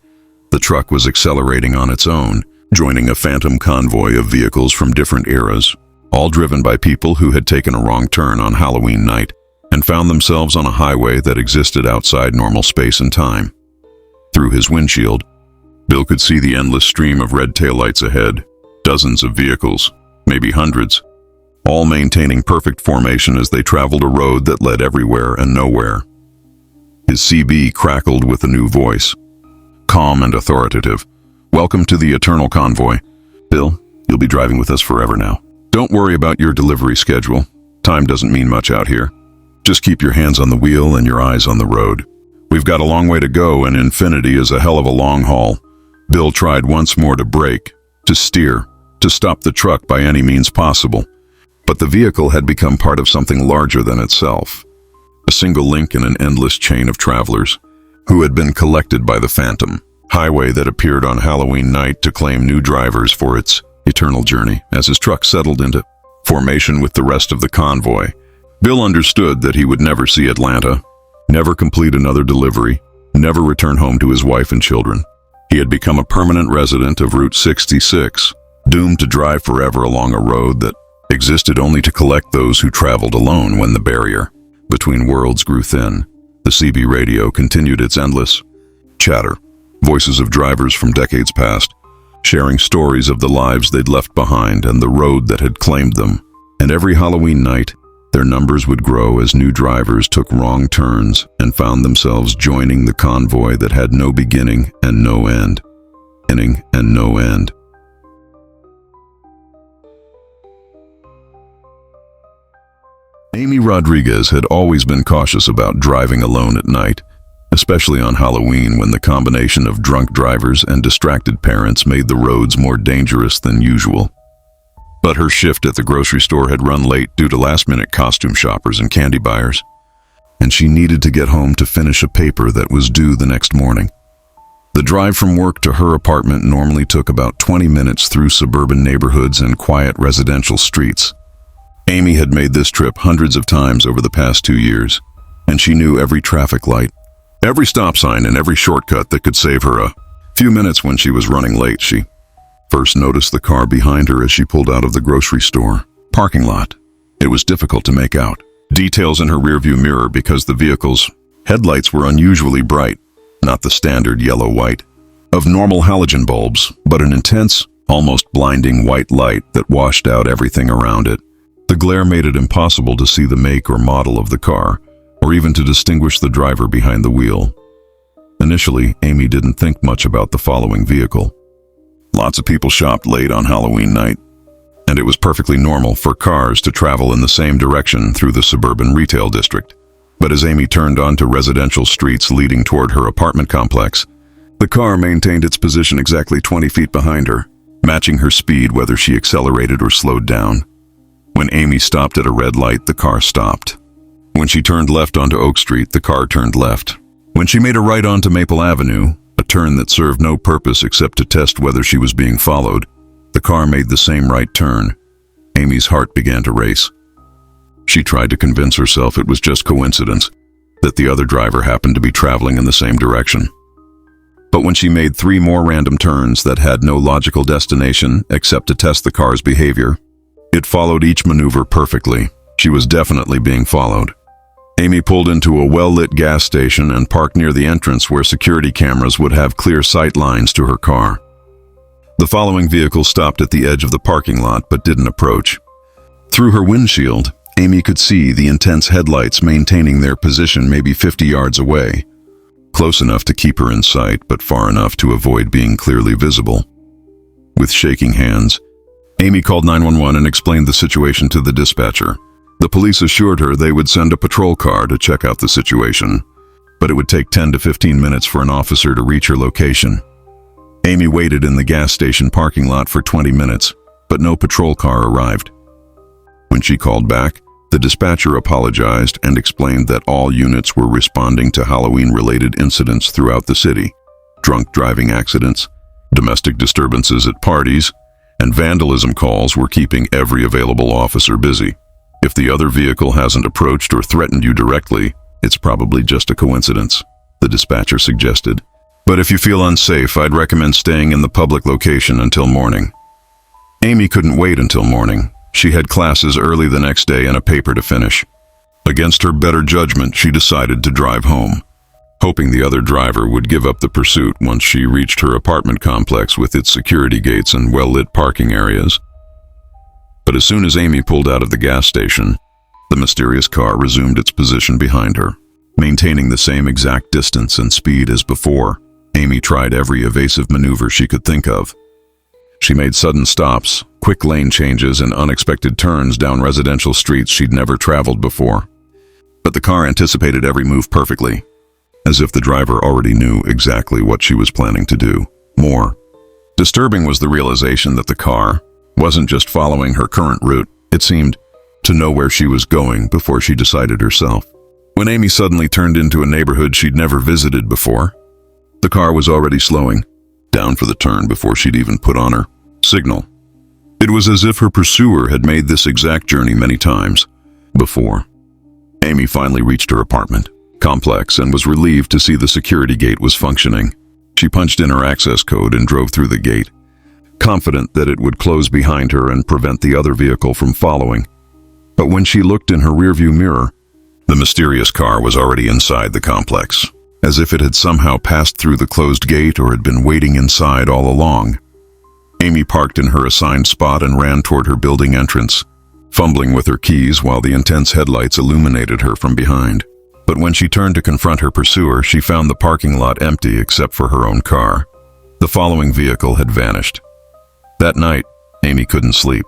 [SPEAKER 1] The truck was accelerating on its own, joining a phantom convoy of vehicles from different eras, all driven by people who had taken a wrong turn on Halloween night and found themselves on a highway that existed outside normal space and time. Through his windshield, Bill could see the endless stream of red taillights ahead, dozens of vehicles, maybe hundreds, all maintaining perfect formation as they traveled a road that led everywhere and nowhere. His CB crackled with a new voice, calm and authoritative. "Welcome to the Eternal Convoy. Bill, you'll be driving with us forever now. Don't worry about your delivery schedule. Time doesn't mean much out here. Just keep your hands on the wheel and your eyes on the road. We've got a long way to go, and infinity is a hell of a long haul." Bill tried once more to brake, to steer, to stop the truck by any means possible. But the vehicle had become part of something larger than itself. A single link in an endless chain of travelers who had been collected by the Phantom highway that appeared on Halloween night to claim new drivers for its eternal journey. As his truck settled into formation with the rest of the convoy, Bill understood that he would never see Atlanta, never complete another delivery, never return home to his wife and children. He had become a permanent resident of Route 66, doomed to drive forever along a road that existed only to collect those who traveled alone. When the barrier between worlds grew thin, the CB radio continued its endless chatter, voices of drivers from decades past, sharing stories of the lives they'd left behind and the road that had claimed them. And every Halloween night, their numbers would grow as new drivers took wrong turns and found themselves joining the convoy that had no beginning and no end. Beginning and no end. Amy Rodriguez had always been cautious about driving alone at night, especially on Halloween when the combination of drunk drivers and distracted parents made the roads more dangerous than usual. But her shift at the grocery store had run late due to last-minute costume shoppers and candy buyers, and she needed to get home to finish a paper that was due the next morning. The drive from work to her apartment normally took about 20 minutes through suburban neighborhoods and quiet residential streets. Amy had made this trip hundreds of times over the past 2 years, and she knew every traffic light, every stop sign, and every shortcut that could save her a few minutes when she was running late. She first noticed the car behind her as she pulled out of the grocery store parking lot. It was difficult to make out details in her rearview mirror because the vehicle's headlights were unusually bright, not the standard yellow-white of normal halogen bulbs, but an intense, almost blinding white light that washed out everything around it. The glare made it impossible to see the make or model of the car, or even to distinguish the driver behind the wheel. Initially, Amy didn't think much about the following vehicle. Lots of people shopped late on Halloween night, and it was perfectly normal for cars to travel in the same direction through the suburban retail district. But as Amy turned onto residential streets leading toward her apartment complex, the car maintained its position exactly 20 feet behind her, matching her speed whether she accelerated or slowed down. When Amy stopped at a red light, the car stopped. When she turned left onto Oak Street, the car turned left. When she made a right onto Maple Avenue, a turn that served no purpose except to test whether she was being followed, the car made the same right turn. Amy's heart began to race. She tried to convince herself it was just coincidence that the other driver happened to be traveling in the same direction. But when she made 3 more random turns that had no logical destination except to test the car's behavior, it followed each maneuver perfectly. She was definitely being followed. Amy pulled into a well-lit gas station and parked near the entrance where security cameras would have clear sight lines to her car. The following vehicle stopped at the edge of the parking lot but didn't approach. Through her windshield, Amy could see the intense headlights maintaining their position maybe 50 yards away, close enough to keep her in sight but far enough to avoid being clearly visible. With shaking hands, Amy called 911 and explained the situation to the dispatcher. The police assured her they would send a patrol car to check out the situation, but it would take 10 to 15 minutes for an officer to reach her location. Amy waited in the gas station parking lot for 20 minutes, but no patrol car arrived. When she called back, the dispatcher apologized and explained that all units were responding to Halloween-related incidents throughout the city: drunk driving accidents, domestic disturbances at parties, and vandalism calls were keeping every available officer busy. If the other vehicle hasn't approached or threatened you directly, it's probably just a coincidence, the dispatcher suggested. But if you feel unsafe, I'd recommend staying in the public location until morning. Amy couldn't wait until morning. She had classes early the next day and a paper to finish. Against her better judgment, she decided to drive home, hoping the other driver would give up the pursuit once she reached her apartment complex with its security gates and well-lit parking areas. But as soon as Amy pulled out of the gas station, the mysterious car resumed its position behind her. Maintaining the same exact distance and speed as before, Amy tried every evasive maneuver she could think of. She made sudden stops, quick lane changes, and unexpected turns down residential streets she'd never traveled before. But the car anticipated every move perfectly, as if the driver already knew exactly what she was planning to do. More disturbing was the realization that the car wasn't just following her current route. It seemed to know where she was going before she decided herself. When Amy suddenly turned into a neighborhood she'd never visited before, the car was already slowing down for the turn before she'd even put on her signal. It was as if her pursuer had made this exact journey many times before. Amy finally reached her apartment complex and was relieved to see the security gate was functioning. She punched in her access code and drove through the gate, confident that it would close behind her and prevent the other vehicle from following. But when she looked in her rearview mirror, the mysterious car was already inside the complex, as if it had somehow passed through the closed gate or had been waiting inside all along. Amy parked in her assigned spot and ran toward her building entrance, fumbling with her keys while the intense headlights illuminated her from behind. But when she turned to confront her pursuer, she found the parking lot empty except for her own car. The following vehicle had vanished. That night, Amy couldn't sleep.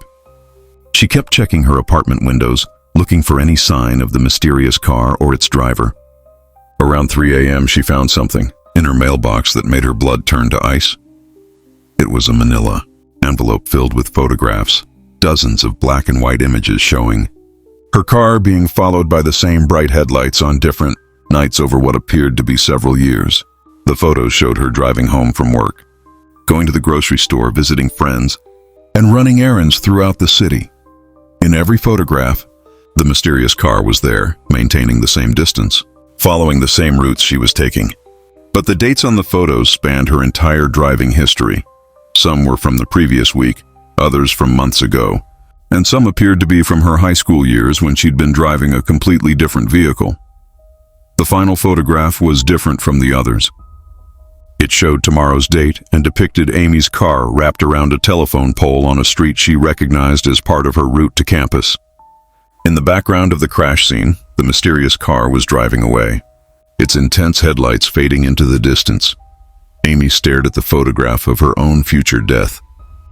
[SPEAKER 1] She kept checking her apartment windows, looking for any sign of the mysterious car or its driver. Around 3 a.m., she found something in her mailbox that made her blood turn to ice. It was a manila envelope filled with photographs, dozens of black and white images showing her car being followed by the same bright headlights on different nights over what appeared to be several years. The photos showed her driving home from work, going to the grocery store, visiting friends, and running errands throughout the city. In every photograph, the mysterious car was there, maintaining the same distance, following the same routes she was taking. But the dates on the photos spanned her entire driving history. Some were from the previous week, others from months ago, and some appeared to be from her high school years when she'd been driving a completely different vehicle. The final photograph was different from the others. It showed tomorrow's date and depicted Amy's car wrapped around a telephone pole on a street she recognized as part of her route to campus. In the background of the crash scene, the mysterious car was driving away, its intense headlights fading into the distance. Amy stared at the photograph of her own future death,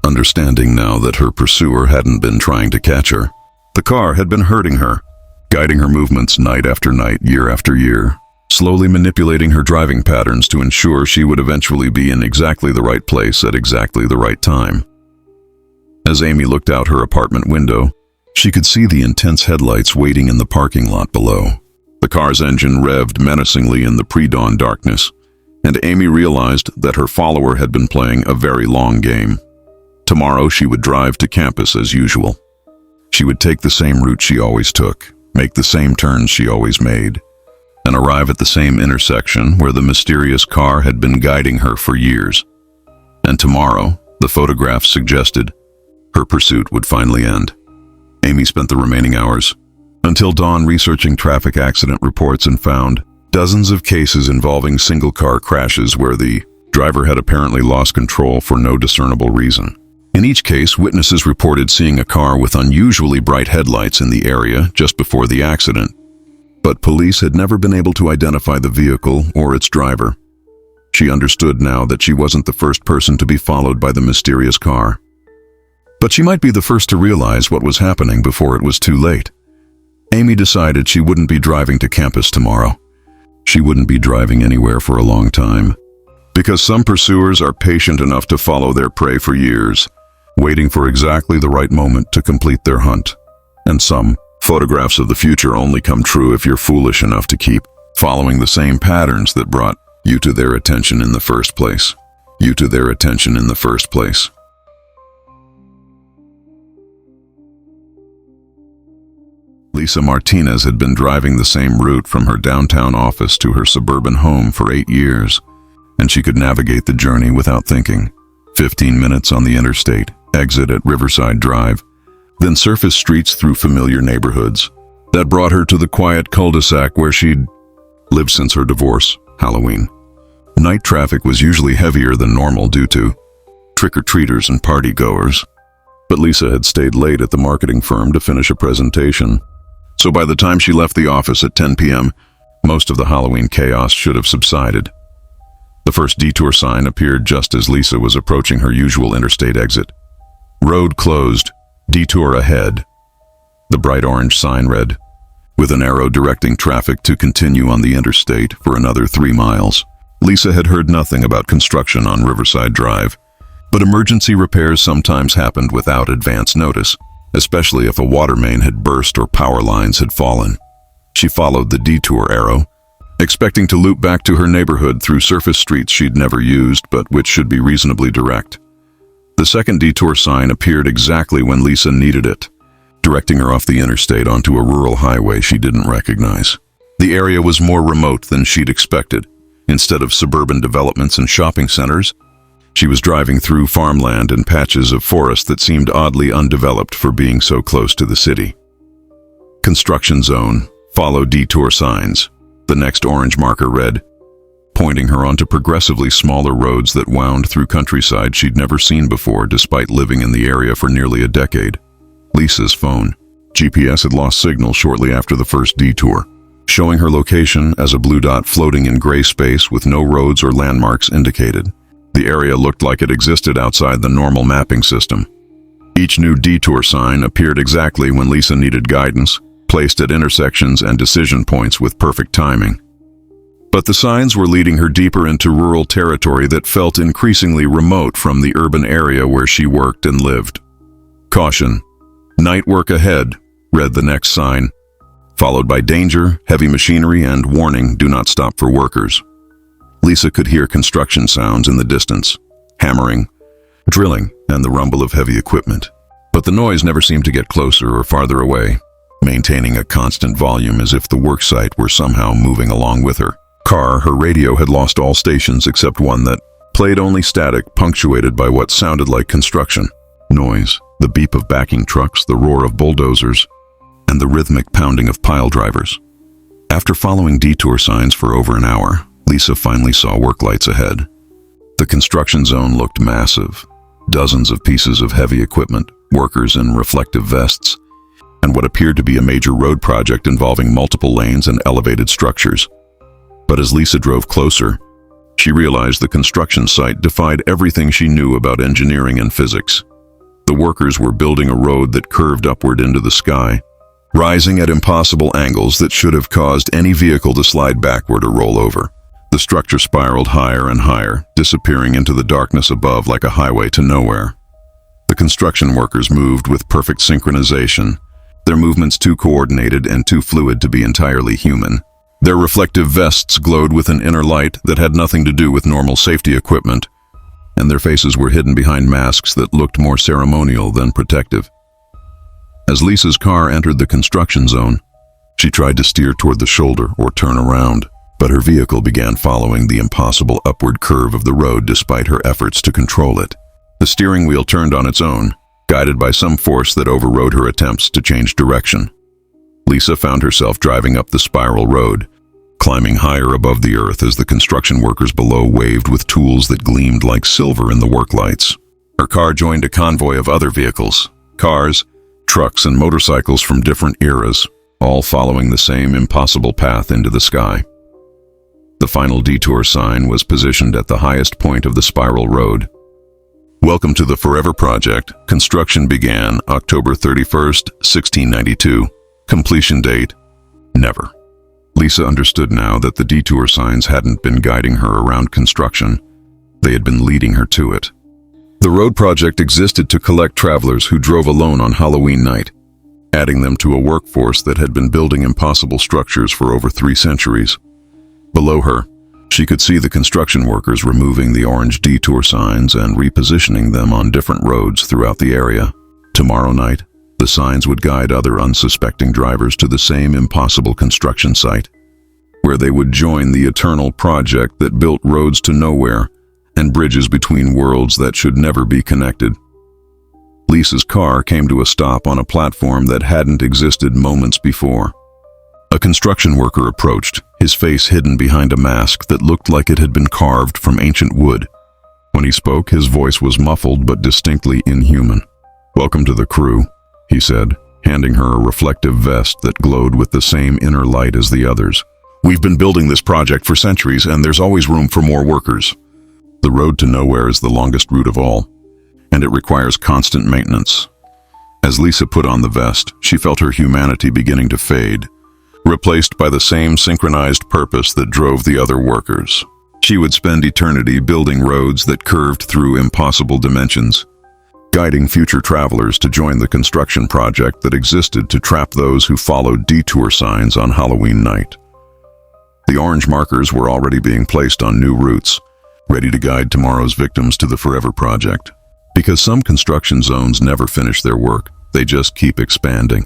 [SPEAKER 1] understanding now that her pursuer hadn't been trying to catch her. The car had been hurting her, guiding her movements night after night, year after year, slowly manipulating her driving patterns to ensure she would eventually be in exactly the right place at exactly the right time. As Amy looked out her apartment window, she could see the intense headlights waiting in the parking lot below. The car's engine revved menacingly in the pre-dawn darkness, and Amy realized that her follower had been playing a very long game. Tomorrow she would drive to campus as usual. She would take the same route she always took, make the same turns she always made, and arrive at the same intersection where the mysterious car had been guiding her for years. And tomorrow, the photographs suggested, her pursuit would finally end. Amy spent the remaining hours until dawn researching traffic accident reports and found dozens of cases involving single-car crashes where the driver had apparently lost control for no discernible reason. In each case, witnesses reported seeing a car with unusually bright headlights in the area just before the accident, but police had never been able to identify the vehicle or its driver. She understood now that she wasn't the first person to be followed by the mysterious car. But she might be the first to realize what was happening before it was too late. Amy decided she wouldn't be driving to campus tomorrow. She wouldn't be driving anywhere for a long time, because some pursuers are patient enough to follow their prey for years, waiting for exactly the right moment to complete their hunt. And some photographs of the future only come true if you're foolish enough to keep following the same patterns that brought you to their attention in the first place. You to their attention in the first place. Lisa Martinez had been driving the same route from her downtown office to her suburban home for 8 years, and she could navigate the journey without thinking. 15 minutes on the interstate, exit at Riverside Drive, then surface streets through familiar neighborhoods, That brought her to the quiet cul-de-sac where she'd lived since her divorce, Halloween. Night traffic was usually heavier than normal due to trick-or-treaters and party-goers. But Lisa had stayed late at the marketing firm to finish a presentation. So by the time she left the office at 10 p.m., most of the Halloween chaos should have subsided. The first detour sign appeared just as Lisa was approaching her usual interstate exit. Road closed, detour ahead. The bright orange sign read, with an arrow directing traffic to continue on the interstate for another 3 miles. Lisa had heard nothing about construction on Riverside Drive, but emergency repairs sometimes happened without advance notice, especially if a water main had burst or power lines had fallen. She followed the detour arrow, expecting to loop back to her neighborhood through surface streets she'd never used but which should be reasonably direct. The second detour sign appeared exactly when Lisa needed it, directing her off the interstate onto a rural highway she didn't recognize. The area was more remote than she'd expected. Instead of suburban developments and shopping centers, she was driving through farmland and patches of forest that seemed oddly undeveloped for being so close to the city. Construction zone, follow detour signs. The next orange marker read, pointing her onto progressively smaller roads that wound through countryside she'd never seen before despite living in the area for nearly a decade. Lisa's phone. GPS had lost signal shortly after the first detour, showing her location as a blue dot floating in gray space with no roads or landmarks indicated. The area looked like it existed outside the normal mapping system. Each new detour sign appeared exactly when Lisa needed guidance, placed at intersections and decision points with perfect timing. But the signs were leading her deeper into rural territory that felt increasingly remote from the urban area where she worked and lived. Caution, night work ahead, read the next sign, followed by danger, heavy machinery, and warning, do not stop for workers. Lisa could hear construction sounds in the distance, hammering, drilling, and the rumble of heavy equipment. But the noise never seemed to get closer or farther away, maintaining a constant volume as if the worksite were somehow moving along with her. Her radio had lost all stations except one that played only static, punctuated by what sounded like construction. Noise, the beep of backing trucks, the roar of bulldozers, and the rhythmic pounding of pile drivers. After following detour signs for over an hour, Lisa finally saw work lights ahead. The construction zone looked massive. Dozens of pieces of heavy equipment, workers in reflective vests, and what appeared to be a major road project involving multiple lanes and elevated structures. But as Lisa drove closer, she realized the construction site defied everything she knew about engineering and physics. The workers were building a road that curved upward into the sky, rising at impossible angles that should have caused any vehicle to slide backward or roll over. The structure spiraled higher and higher, disappearing into the darkness above like a highway to nowhere. The construction workers moved with perfect synchronization, their movements too coordinated and too fluid to be entirely human. Their reflective vests glowed with an inner light that had nothing to do with normal safety equipment, and their faces were hidden behind masks that looked more ceremonial than protective. As Lisa's car entered the construction zone, she tried to steer toward the shoulder or turn around, but her vehicle began following the impossible upward curve of the road despite her efforts to control it. The steering wheel turned on its own, guided by some force that overrode her attempts to change direction. Lisa found herself driving up the spiral road, climbing higher above the earth as the construction workers below waved with tools that gleamed like silver in the work lights. Her car joined a convoy of other vehicles, cars, trucks, and motorcycles from different eras, all following the same impossible path into the sky. The final detour sign was positioned at the highest point of the spiral road. Welcome to the Forever Project. Construction began October 31st, 1692. Completion date, never. Lisa understood now that the detour signs hadn't been guiding her around construction. They had been leading her to it. The road project existed to collect travelers who drove alone on Halloween night, adding them to a workforce that had been building impossible structures for over 3 centuries. Below her, she could see the construction workers removing the orange detour signs and repositioning them on different roads throughout the area. Tomorrow night, the signs would guide other unsuspecting drivers to the same impossible construction site, where they would join the eternal project that built roads to nowhere and bridges between worlds that should never be connected. Lisa's car came to a stop on a platform that hadn't existed moments before. A construction worker approached, his face hidden behind a mask that looked like it had been carved from ancient wood. When he spoke, his voice was muffled but distinctly inhuman. "Welcome to the crew," he said, handing her a reflective vest that glowed with the same inner light as the others. "We've been building this project for centuries, and there's always room for more workers. The road to nowhere is the longest route of all, and it requires constant maintenance." As Lisa put on the vest, she felt her humanity beginning to fade, replaced by the same synchronized purpose that drove the other workers. She would spend eternity building roads that curved through impossible dimensions, guiding future travelers to join the construction project that existed to trap those who followed detour signs on Halloween night. The orange markers were already being placed on new routes, ready to guide tomorrow's victims to the Forever Project. Because some construction zones never finish their work, they just keep expanding,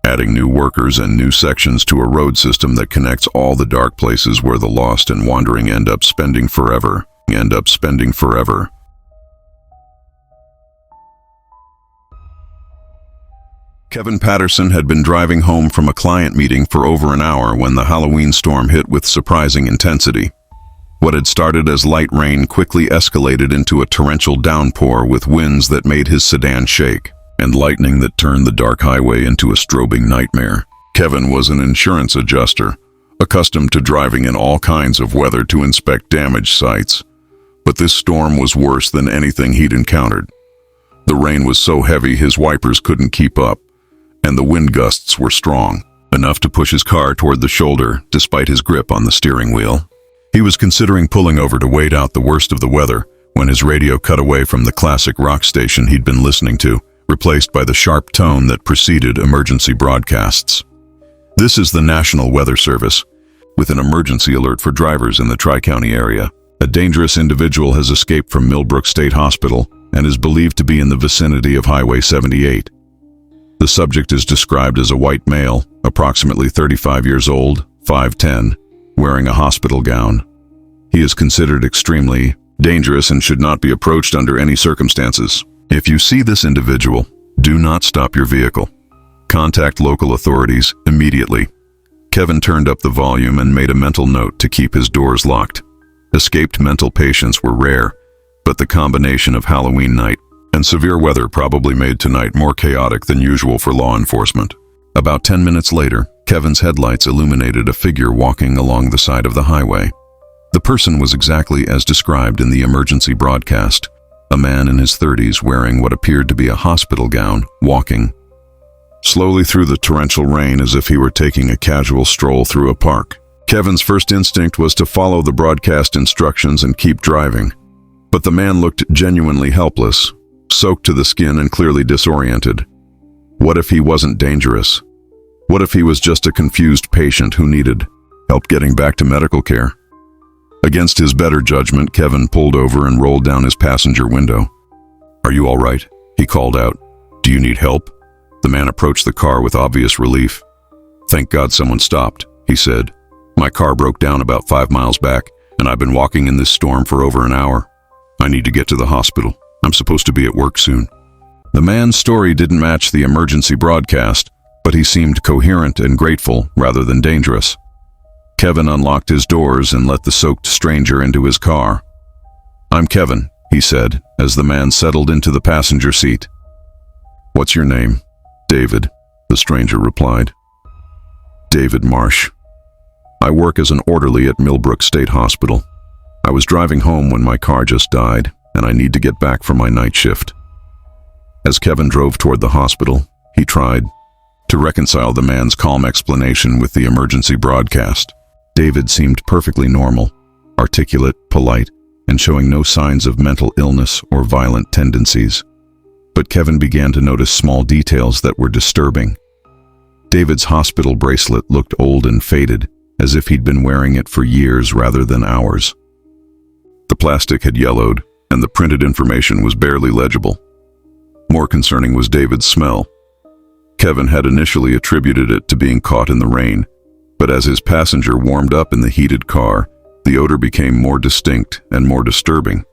[SPEAKER 1] adding new workers and new sections to a road system that connects all the dark places where the lost and wandering end up spending forever. Kevin Patterson had been driving home from a client meeting for over an hour when the Halloween storm hit with surprising intensity. What had started as light rain quickly escalated into a torrential downpour with winds that made his sedan shake, and lightning that turned the dark highway into a strobing nightmare. Kevin was an insurance adjuster, accustomed to driving in all kinds of weather to inspect damaged sites. But this storm was worse than anything he'd encountered. The rain was so heavy his wipers couldn't keep up, and the wind gusts were strong, enough to push his car toward the shoulder despite his grip on the steering wheel. He was considering pulling over to wait out the worst of the weather when his radio cut away from the classic rock station he'd been listening to, replaced by the sharp tone that preceded emergency broadcasts. "This is the National Weather Service, with an emergency alert for drivers in the Tri-County area. A dangerous individual has escaped from Millbrook State Hospital and is believed to be in the vicinity of Highway 78. The subject is described as a white male, approximately 35 years old, 5'10", wearing a hospital gown. He is considered extremely dangerous and should not be approached under any circumstances. If you see this individual, do not stop your vehicle. Contact local authorities immediately." Kevin turned up the volume and made a mental note to keep his doors locked. Escaped mental patients were rare, but the combination of Halloween night and severe weather probably made tonight more chaotic than usual for law enforcement. About 10 minutes later, Kevin's headlights illuminated a figure walking along the side of the highway. The person was exactly as described in the emergency broadcast, a man in his 30s wearing what appeared to be a hospital gown, walking slowly through the torrential rain as if he were taking a casual stroll through a park. Kevin's first instinct was to follow the broadcast instructions and keep driving. But the man looked genuinely helpless, soaked to the skin and clearly disoriented. What if he wasn't dangerous? What if he was just a confused patient who needed help getting back to medical care? Against his better judgment, Kevin pulled over and rolled down his passenger window. "Are you all right?" he called out. "Do you need help?" The man approached the car with obvious relief. "Thank God someone stopped," he said. "My car broke down about 5 miles back, and I've been walking in this storm for over an hour. I need to get to the hospital. I'm supposed to be at work soon." The man's story didn't match the emergency broadcast, but he seemed coherent and grateful rather than dangerous. Kevin unlocked his doors and let the soaked stranger into his car. "I'm Kevin," he said, as the man settled into the passenger seat. "What's your name?" "David," the stranger replied. "David Marsh. I work as an orderly at Millbrook State Hospital. I was driving home when my car just died, and I need to get back for my night shift." As Kevin drove toward the hospital, he tried to reconcile the man's calm explanation with the emergency broadcast. David seemed perfectly normal, articulate, polite, and showing no signs of mental illness or violent tendencies. But Kevin began to notice small details that were disturbing. David's hospital bracelet looked old and faded, as if he'd been wearing it for years rather than hours. The plastic had yellowed, and the printed information was barely legible. More concerning was David's smell. Kevin had initially attributed it to being caught in the rain, but as his passenger warmed up in the heated car, the odor became more distinct and more disturbing.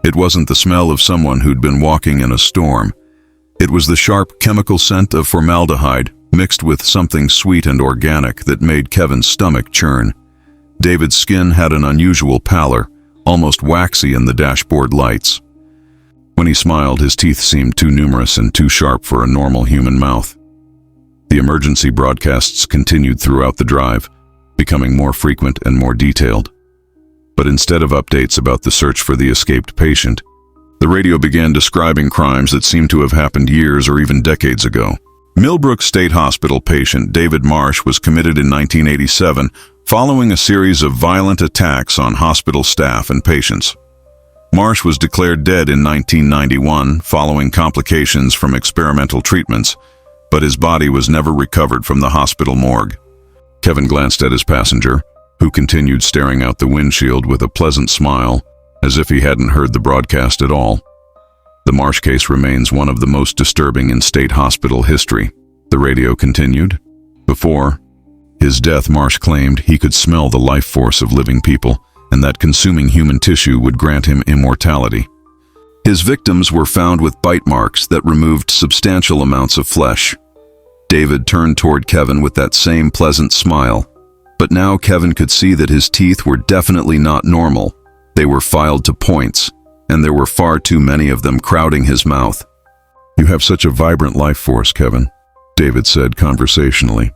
[SPEAKER 1] It wasn't the smell of someone who'd been walking in a storm. It was the sharp chemical scent of formaldehyde, mixed with something sweet and organic that made Kevin's stomach churn. David's skin had an unusual pallor, almost waxy in the dashboard lights. When he smiled, his teeth seemed too numerous and too sharp for a normal human mouth. The emergency broadcasts continued throughout the drive, becoming more frequent and more detailed. But instead of updates about the search for the escaped patient, the radio began describing crimes that seemed to have happened years or even decades ago. Millbrook State Hospital patient David Marsh was committed in 1987 following a series of violent attacks on hospital staff and patients. Marsh was declared dead in 1991 following complications from experimental treatments, but his body was never recovered from the hospital morgue. Kevin glanced at his passenger, who continued staring out the windshield with a pleasant smile, as if he hadn't heard the broadcast at all. The Marsh case remains one of the most disturbing in state hospital history, the radio continued. Before his death, Marsh claimed he could smell the life force of living people, and that consuming human tissue would grant him immortality. His victims were found with bite marks that removed substantial amounts of flesh. David turned toward Kevin with that same pleasant smile, but now Kevin could see that his teeth were definitely not normal. They were filed to points, and there were far too many of them crowding his mouth. "You have such a vibrant life force, Kevin," David said conversationally.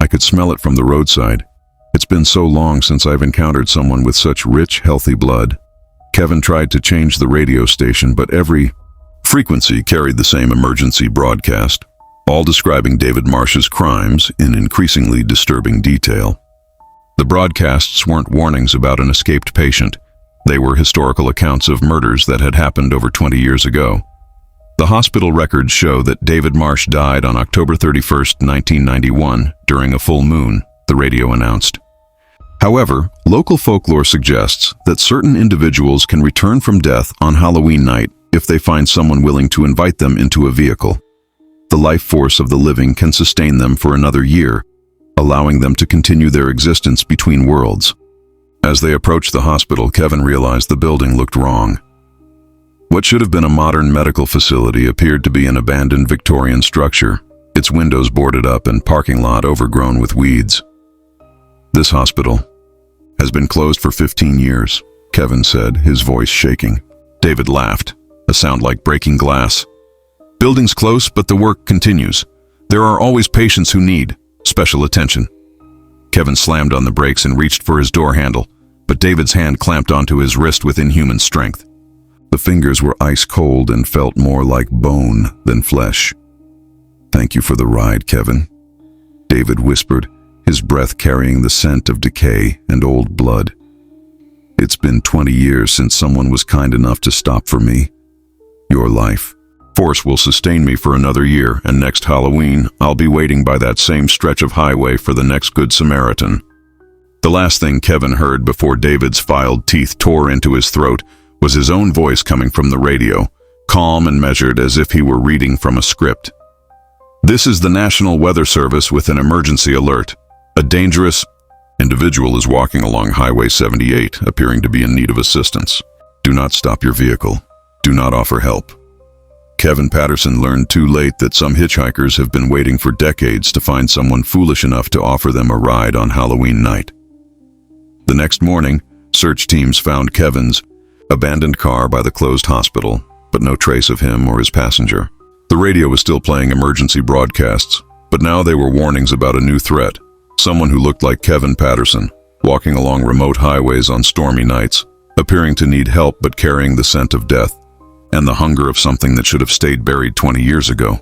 [SPEAKER 1] "I could smell it from the roadside. It's been so long since I've encountered someone with such rich, healthy blood." Kevin tried to change the radio station, but every frequency carried the same emergency broadcast, all describing David Marsh's crimes in increasingly disturbing detail. The broadcasts weren't warnings about an escaped patient. They were historical accounts of murders that had happened over 20 years ago. The hospital records show that David Marsh died on October 31st, 1991, during a full moon, the radio announced. However, local folklore suggests that certain individuals can return from death on Halloween night if they find someone willing to invite them into a vehicle. The life force of the living can sustain them for another year, allowing them to continue their existence between worlds. As they approached the hospital, Kevin realized the building looked wrong. What should have been a modern medical facility appeared to be an abandoned Victorian structure, its windows boarded up and parking lot overgrown with weeds. "This hospital has been closed for 15 years, Kevin said, his voice shaking. David laughed, a sound like breaking glass. "Building's close, but the work continues. There are always patients who need special attention." Kevin slammed on the brakes and reached for his door handle, but David's hand clamped onto his wrist with inhuman strength. The fingers were ice cold and felt more like bone than flesh. "Thank you for the ride, Kevin," David whispered, his breath carrying the scent of decay and old blood. "It's been 20 years since someone was kind enough to stop for me. Your life force will sustain me for another year, and next Halloween, I'll be waiting by that same stretch of highway for the next Good Samaritan." The last thing Kevin heard before David's filed teeth tore into his throat was his own voice coming from the radio, calm and measured as if he were reading from a script. "This is the National Weather Service with an emergency alert. A dangerous individual is walking along Highway 78, appearing to be in need of assistance. Do not stop your vehicle. Do not offer help." Kevin Patterson learned too late that some hitchhikers have been waiting for decades to find someone foolish enough to offer them a ride on Halloween night. The next morning, search teams found Kevin's abandoned car by the closed hospital, but no trace of him or his passenger. The radio was still playing emergency broadcasts, but now they were warnings about a new threat. Someone who looked like Kevin Patterson, walking along remote highways on stormy nights, appearing to need help but carrying the scent of death, and the hunger of something that should have stayed buried 20 years ago.